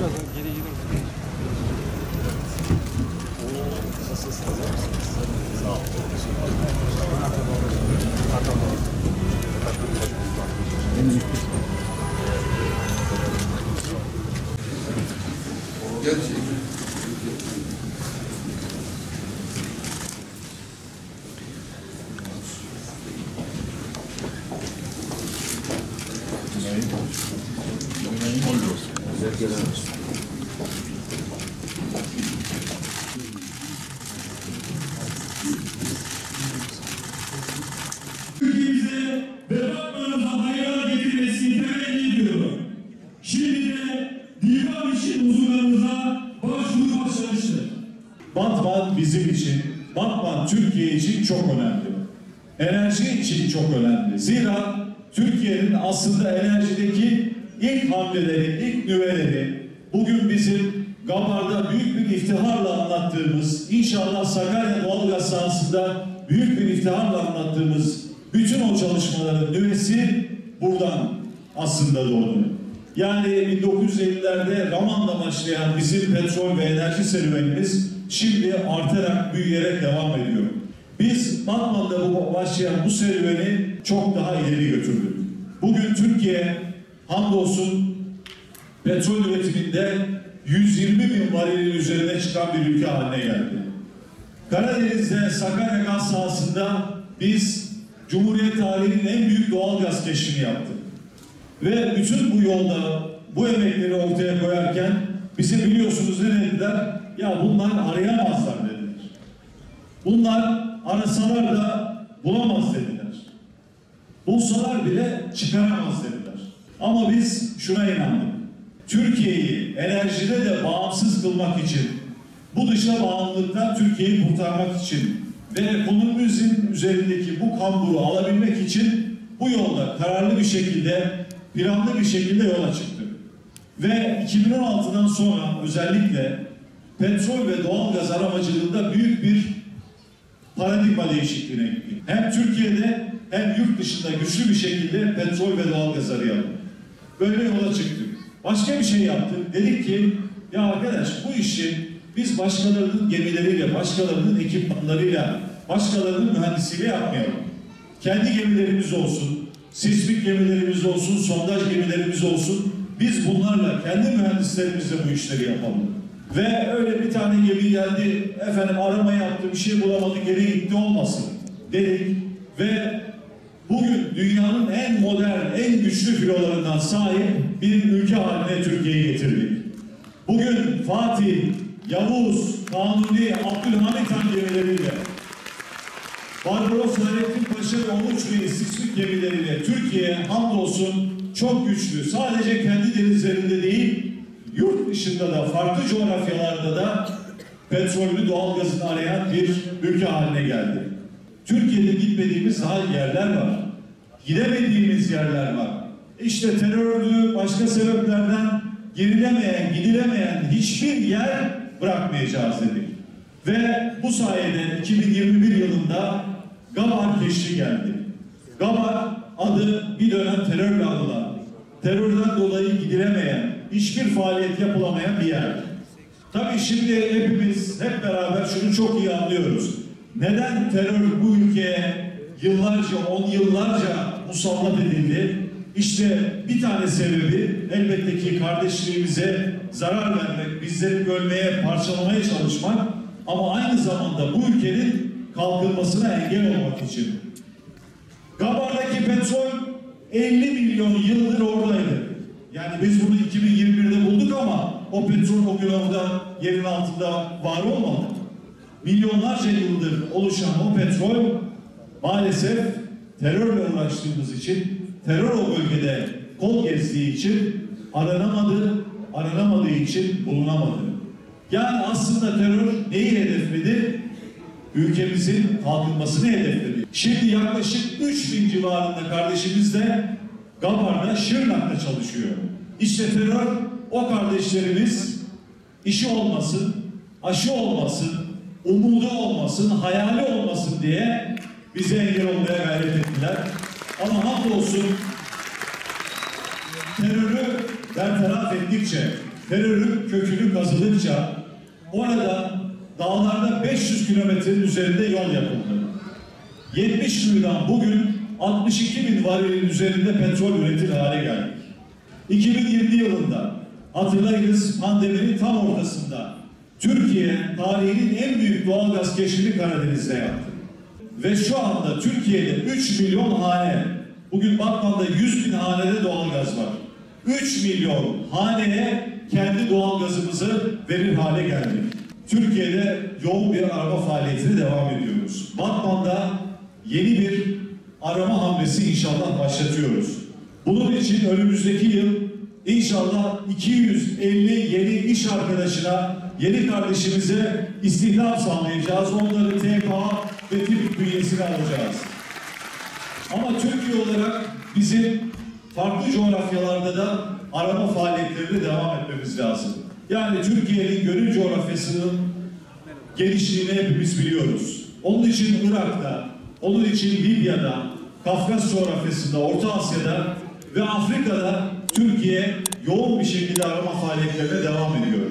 Biraz geri gidiyoruz. Nasılsınız? Sağ olun. Gerçekten. Ülkemize ve bakmanıza hayra getirmesini temenni ediyorum. Şimdi de divan için huzurlarınıza başvuru başlamıştır. Batman bizim için, Batman Türkiye için çok önemli. Enerji için çok önemli. Zira Türkiye'nin aslında enerjideki ilk hamleleri, ilk nüveleri bugün bizim Gabar'da büyük bir iftiharla anlattığımız, inşallah Sakarya doğalgaz sahasında büyük bir iftiharla anlattığımız bütün o çalışmaların nüvesi buradan aslında doğdu. Yani 1950'lerde Raman'da başlayan bizim petrol ve enerji serüvenimiz şimdi artarak, büyüyerek devam ediyor. Biz Batman'da başlayan bu serüveni çok daha ileri götürdük. Bugün Türkiye hamdolsun petrol üretiminde 120 bin varilin üzerine çıkan bir ülke haline geldi. Karadeniz'de Sakarya gaz sahasında biz Cumhuriyet tarihinin en büyük doğal gaz keşfini yaptık. Ve bütün bu yolda bu emekleri ortaya koyarken bize biliyorsunuz ne dediler? Ya bunlar arayamazlar dediler. Bunlar arasalar da bulamaz dediler. Bulsalar bile çıkaramaz dediler. Ama biz şuna inandık. Türkiye'yi enerjide de bağımsız kılmak için, bu dışa bağımlılıktan Türkiye'yi kurtarmak için ve ekonomimizin üzerindeki bu kamburu alabilmek için bu yolda kararlı bir şekilde, planlı bir şekilde yola çıktık. Ve 2016'dan sonra özellikle petrol ve doğalgaz aramacılığında büyük bir paradigma değişikliğine gittik. Hem Türkiye'de hem yurt dışında güçlü bir şekilde petrol ve doğalgaz arayalım. Böyle yola çıktık. Başka bir şey yaptık. Dedik ki ya arkadaş bu işi biz başkalarının gemileriyle, başkalarının ekipmanlarıyla, başkalarının mühendisiyle yapmayalım. Kendi gemilerimiz olsun, sismik gemilerimiz olsun, sondaj gemilerimiz olsun. Biz bunlarla, kendi mühendislerimizle bu işleri yapalım. Ve öyle bir tane gemi geldi, efendim arama yaptı, bir şey bulamadı, geri gitti olmasın dedik. Ve bugün dünyanın en modern, en güçlü filolarından sahip bir ülke haline Türkiye'yi getirdik. Bugün Fatih, Yavuz, Kanuni, Abdülhamit Han gemileriyle, Barbaros Hayrettin Paşa ve Oruç Bey sismik gemileriyle Türkiye hamdolsun çok güçlü. Sadece kendi denizlerinde değil, yurt dışında da, farklı coğrafyalarda da petrolü, doğalgazını arayan bir ülke haline geldi. Türkiye'de gitmediğimiz daha yerler var. Gidemediğimiz yerler var. İşte terördü, başka sebeplerden girilemeyen, gidilemeyen hiçbir yer bırakmayacağız dedik. Ve bu sayede 2021 yılında Gabar keşfi geldi. Gabar adı bir dönem terörle anılan, terörden dolayı gidilemeyen, hiçbir faaliyet yapılamayan bir yer. Tabii şimdi hepimiz hep beraber şunu çok iyi anlıyoruz. Neden terör bu ülkeye yıllarca, 10 yıllarca musallat edildi? İşte bir tane sebebi elbette ki kardeşliğimize zarar vermek, bizleri bölmeye, parçalamaya çalışmak ama aynı zamanda bu ülkenin kalkınmasına engel olmak için. Gabar'daki petrol 50 milyon yıldır oradaydı. Yani biz bunu 2021'de bulduk ama o petrol o gün orada yerin altında var olmadı. Milyonlarca yıldır oluşan o petrol maalesef terörle uğraştığımız için, terör o bölgede kol gezdiği için aranamadığı için bulunamadı. Yani aslında terör neyi hedefledi? Ülkemizin kalkınmasını hedefledi. Şimdi yaklaşık 3000 civarında kardeşimiz de Gabar'da, Şırnak'ta çalışıyor. İşte terör o kardeşlerimiz işi olmasın, aşı olmasın, umudu olmasın, hayali olmasın diye bize engel olmaya gayret ettiler. Ama hamdolsun terörü bertaraf ettikçe, terörün kökünü kazıdıkça orada dağlarda 500 kilometrenin üzerinde yol yapıldı. 70 kuyudan bugün 62 bin varilin üzerinde petrol üretir hale geldik. 2020 yılında hatırlayınız, pandeminin tam ortasında Türkiye tarihinin en büyük doğalgaz keşfini Karadeniz'de yaptı. Ve şu anda Türkiye'de 3 milyon hane, bugün Batman'da 100 bin hanede doğalgaz var. 3 milyon haneye kendi doğalgazımızı verir hale geldik. Türkiye'de yoğun bir arama faaliyetine devam ediyoruz. Batman'da yeni bir arama hamlesi inşallah başlatıyoruz. Bunun için önümüzdeki yıl inşallah 250 yeni iş arkadaşına, yeni kardeşimize istihdam sağlayacağız. Onları TKA ve TİP bünyesine alacağız. Ama Türkiye olarak bizim farklı coğrafyalarda da arama faaliyetlerine devam etmemiz lazım. Yani Türkiye'nin gönül coğrafyasının genişliğini hepimiz biliyoruz. Onun için Irak'ta, onun için Libya'da, Kafkas coğrafyasında, Orta Asya'da ve Afrika'da Türkiye yoğun bir şekilde arama faaliyetlerine devam ediyor.